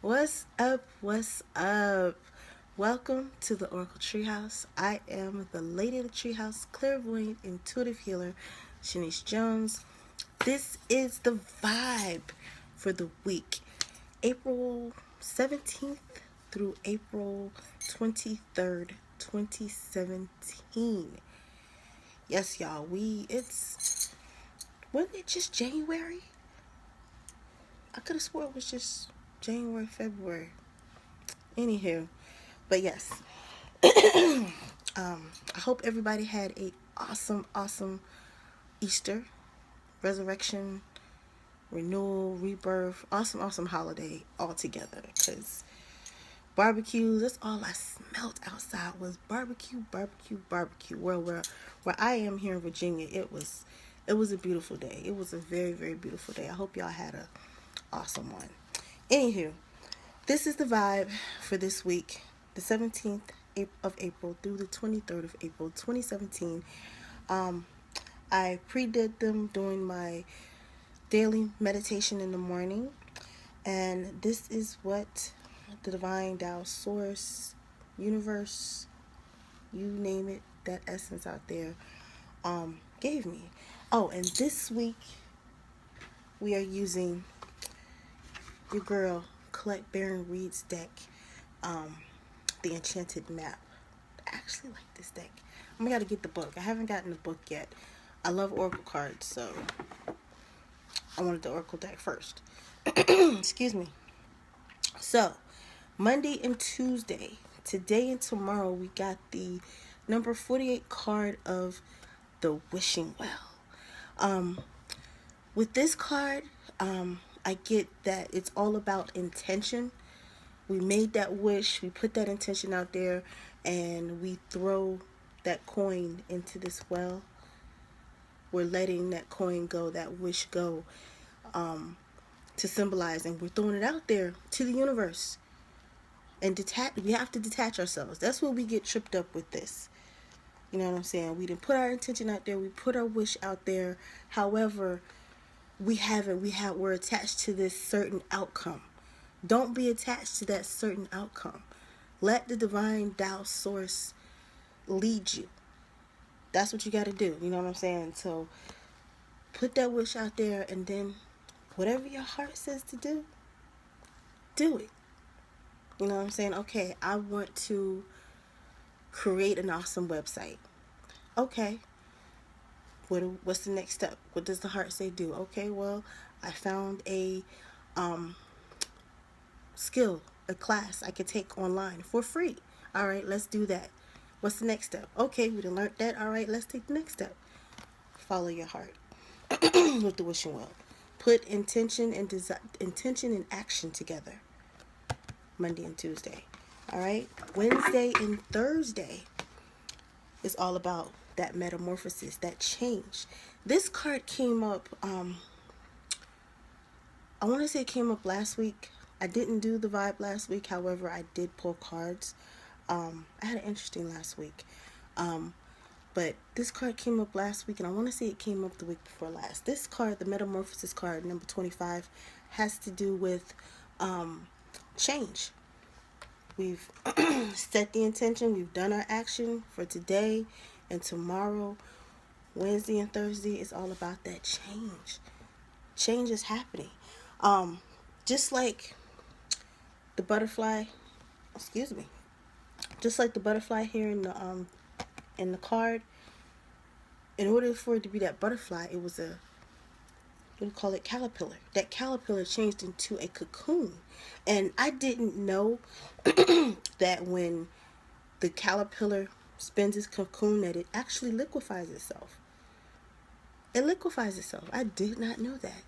What's up? What's up? Welcome to the Oracle Treehouse. I am the Lady of the Treehouse, clairvoyant, intuitive healer, Shanice Jones. This is the vibe for the week, April 17th through April 23rd, 2017. Yes, y'all, wasn't it just January? I could have swore it was just January, February. Anywho, but yes, I hope everybody had a awesome Easter, resurrection, renewal, rebirth, awesome holiday all together. Cause barbecues, that's all I smelt outside was barbecue. Where I am here in Virginia, it was a beautiful day. It was a very beautiful day. I hope y'all had a awesome one. Anywho, this is the vibe for this week, the 17th of April through the 23rd of April 2017. Um, I pre-did them during my daily meditation in the morning, and this is what the divine Tao source, universe, you name it, that essence out there, gave me. Oh, and this week we are using your girl Colette Baron Reed's deck, um, the Enchanted Map. I actually like this deck. I'm gonna get the book. I haven't gotten the book yet. I love Oracle cards, so I wanted the Oracle deck first. Excuse me. So, Monday and Tuesday, today and tomorrow, we got the number 48 card of the Wishing Well. Um, with this card, I get that it's all about intention. We made that wish, we put that intention out there, and we throw that coin into this well. We're letting that coin go, that wish go, to symbolize, and we're throwing it out there to the universe. And we have to detach ourselves. That's where we get tripped up with this. You know what I'm saying? We didn't put our intention out there, we put our wish out there. However, we're attached to this certain outcome. Don't be attached to that certain outcome. Let the divine Tao source lead you. That's what you got to do. You know what I'm saying? So put that wish out there, and then whatever your heart says to do, do it. You know what I'm saying? Okay, I want to create an awesome website. Okay, what's the next step? What does the heart say do? Okay, well, I found a skill, a class I could take online for free. All right, let's do that. What's the next step? Okay, we done learned that. All right, let's take the next step. Follow your heart with the wishing well. Put intention and action together. Monday and Tuesday. All right, Wednesday and Thursday is all about that metamorphosis, that change. This card came up. I want to say it came up last week. I didn't do the vibe last week. However, I did pull cards. I had an interesting last week. But this card came up last week, and I want to say it came up the week before last. This card, the Metamorphosis card, number 25, has to do with change. We've set the intention. We've done our action for today and tomorrow. Wednesday and Thursday is all about that change. Change is happening. Just like the butterfly, excuse me, just like the butterfly here in the card. In order for it to be that butterfly, it was a, what do you call it, caterpillar. That caterpillar changed into a cocoon. And I didn't know that when the caterpillar spins its cocoon, that it actually liquefies itself. It liquefies itself. I did not know that.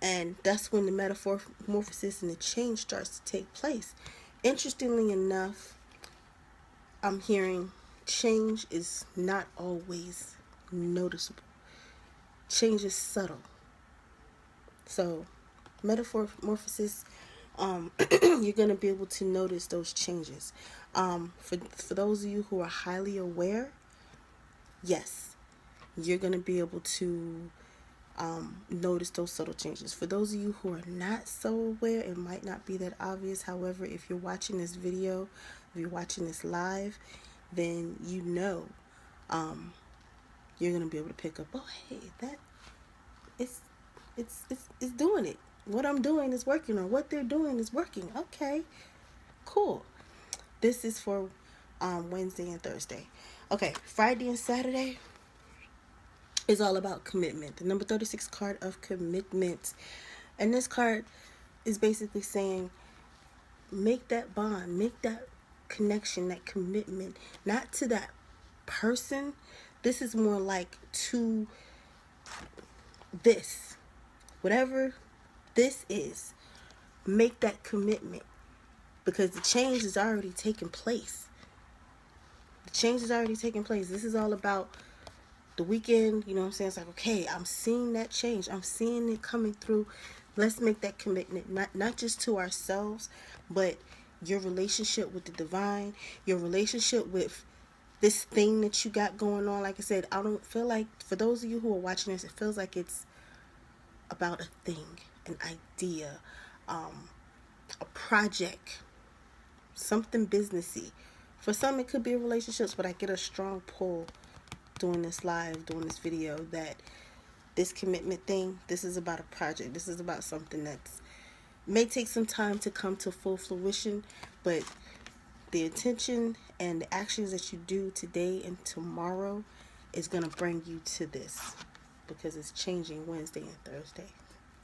And that's when the metamorphosis and the change starts to take place. Interestingly enough, I'm hearing change is not always noticeable. Change is subtle. So, metamorphosis, you're going to be able to notice those changes. For those of you who are highly aware, yes, you're going to be able to notice those subtle changes. For those of you who are not so aware, it might not be that obvious. However, if you're watching this video, if you're watching this live, then you know you're gonna be able to pick up, oh hey, that it's doing it. What I'm doing is working, or what they're doing is working. Okay, cool. This is for Wednesday and Thursday. Okay, Friday and Saturday is all about commitment. The number 36 card of commitment. And this card is basically saying, make that bond, make that connection, that commitment, not to that person. This is more like to this. Whatever this is, make that commitment, because the change is already taking place. The change is already taking place. This is all about the weekend, you know what I'm saying? It's like, okay, I'm seeing that change. I'm seeing it coming through. Let's make that commitment, not just to ourselves, but your relationship with the divine, your relationship with this thing that you got going on. Like I said, I don't feel like, for those of you who are watching this, it feels like it's about a thing, an idea, a project, something businessy. For some, it could be relationships, but I get a strong pull doing this live, doing this video, that this commitment thing, this is about a project. This is about something that's may take some time to come to full fruition, but the intention and the actions that you do today and tomorrow is going to bring you to this, because it's changing Wednesday and Thursday.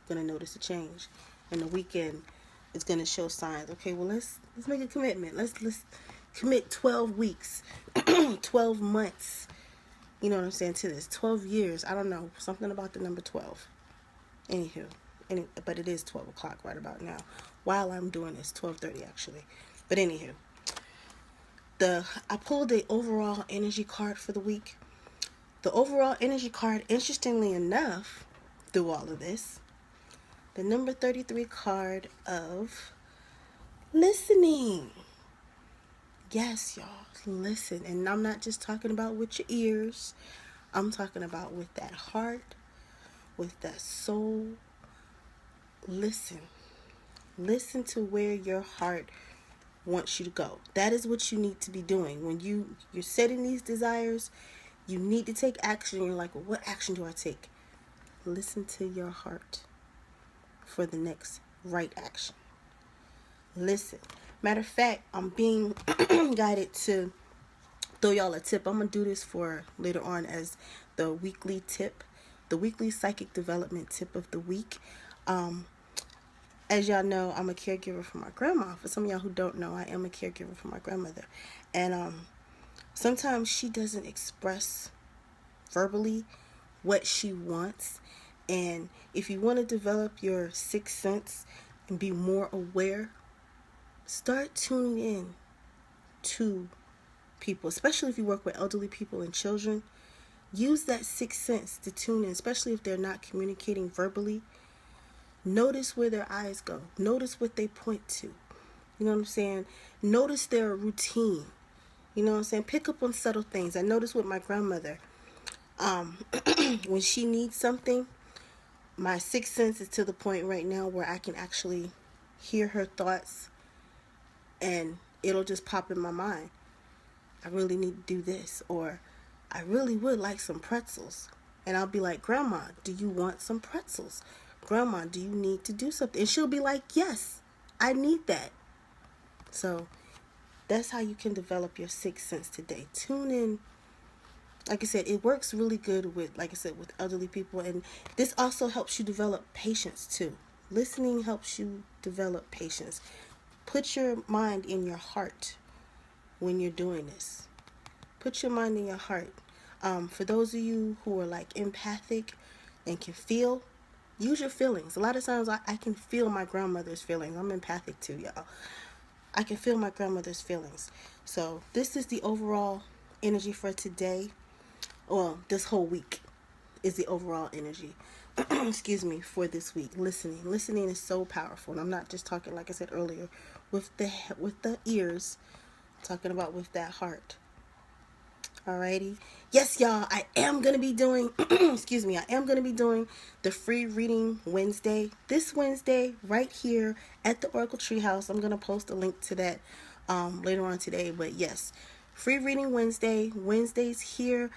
You're going to notice a change, and the weekend is going to show signs. Okay, well, let's make a commitment. Let's commit 12 weeks, 12 months. You know what I'm saying, to this. 12 years. I don't know. Something about the number 12. Anywho. But it is 12 o'clock right about now. While I'm doing this. 12:30 actually. But anywho. I pulled the overall energy card for the week. The overall energy card, interestingly enough, through all of this, the number 33 card of listening. Yes, y'all, listen. And I'm not just talking about with your ears. I'm talking about with that heart, with that soul. Listen. Listen to where your heart wants you to go. That is what you need to be doing. When you're setting these desires, you need to take action. You're like, well, what action do I take? Listen to your heart for the next right action. Listen. Matter of fact, I'm being guided to throw y'all a tip. I'm going to do this for later on as the weekly tip, the weekly psychic development tip of the week. As y'all know, I'm a caregiver for my grandma. For some of y'all who don't know, I am a caregiver for my grandmother. And sometimes she doesn't express verbally what she wants. And if you want to develop your sixth sense and be more aware, start tuning in to people, especially if you work with elderly people and children. Use that sixth sense to tune in, especially if they're not communicating verbally. Notice where their eyes go. Notice what they point to. You know what I'm saying? Notice their routine. You know what I'm saying? Pick up on subtle things. I noticed with my grandmother, when she needs something, my sixth sense is to the point right now where I can actually hear her thoughts, and it'll just pop in my mind. I really need to do this, or I really would like some pretzels. And I'll be like, Grandma, do you want some pretzels? Grandma, do you need to do something? And she'll be like, yes, I need that. So that's how you can develop your sixth sense today. Tune in. Like I said, it works really good with, like I said, with elderly people. And this also helps you develop patience too. Listening helps you develop patience. Put your mind in your heart when you're doing this. Put your mind in your heart. For those of you who are like empathic and can feel, use your feelings. A lot of times I can feel my grandmother's feelings. I'm empathic too, y'all. I can feel my grandmother's feelings. So this is the overall energy for today. Well, this whole week is the overall energy. Excuse me, for this week. Listening is so powerful. And I'm not just talking, like I said earlier, with the ears. I'm talking about with that heart. Alrighty. Yes, y'all, I am going to be doing, excuse me, I am going to be doing the free reading Wednesday. This Wednesday, right here at the Oracle Treehouse. I'm going to post a link to that later on today. But yes, free reading Wednesday. Wednesdays here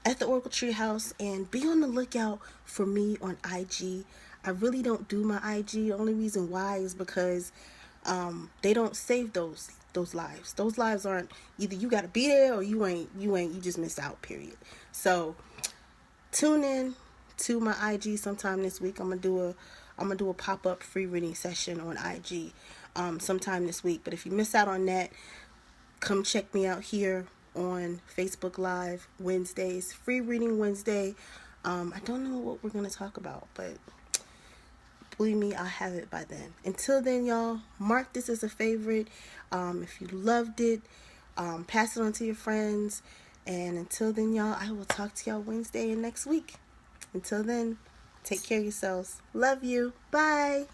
at the Oracle Treehouse. And be on the lookout for me on IG. I really don't do my IG. The only reason why is because they don't save those lives. Those lives aren't, either you got to be there or you just missed out, period. So tune in to my IG sometime this week. I'm gonna do a pop-up free reading session on IG sometime this week. But if you miss out on that, come check me out here on Facebook Live Wednesdays, free reading Wednesday. I don't know what we're gonna talk about, but believe me, I'll have it by then. Until then, y'all, mark this as a favorite. If you loved it, pass it on to your friends. And until then, y'all, I will talk to y'all Wednesday and next week. Until then, take care of yourselves. Love you. Bye.